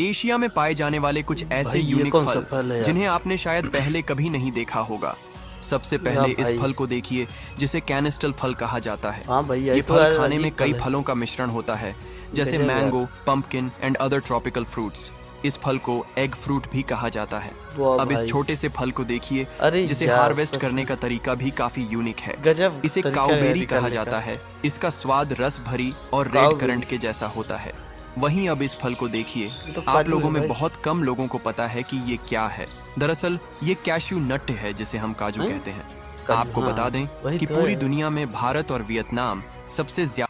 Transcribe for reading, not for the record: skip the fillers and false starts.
Asia में पाए जाने वाले कुछ ऐसे भाई, ये यूनिक कौन सा फल फल है यार? जिन्हें आपने शायद पहले कभी नहीं देखा होगा। सबसे पहले इस भाई। फल को देखिए जिसे कैनिस्टल फल कहा जाता है। हाँ भाई, ये यही तो फल यार खाने में अजीब कई फल है। फलों का मिश्रण होता है, जैसे गजब यार। Mango, pumpkin and other tropical fruits. इस फल को एग फ्रूट भी कहा जाता है। वाह अब इस भाई। छोटे से फल को देखिए अरे जिसे यार, हार्वेस्ट सच करने में। का तरीका भी काफी यूनिक है। गजब इसे तरीका है काउबेरी कहा निकालने जाता का। है। इसका स्वाद रस भरी और रेड काउबेरी। करंट के जैसा होता है। वहीं अब इस फल को देखिए, ये तो आप काजू लोगों है में भाई। बहुत कम लोगों को पता है कि ये क्या है। दरअसल ये कैश्यू नट है जिसे हम काजू हैं? कहते हैं। काजू, आपको हाँ, बता दें वही कि तो पूरी है। दुनिया में भारत और वियतनाम सबसे ज्यादा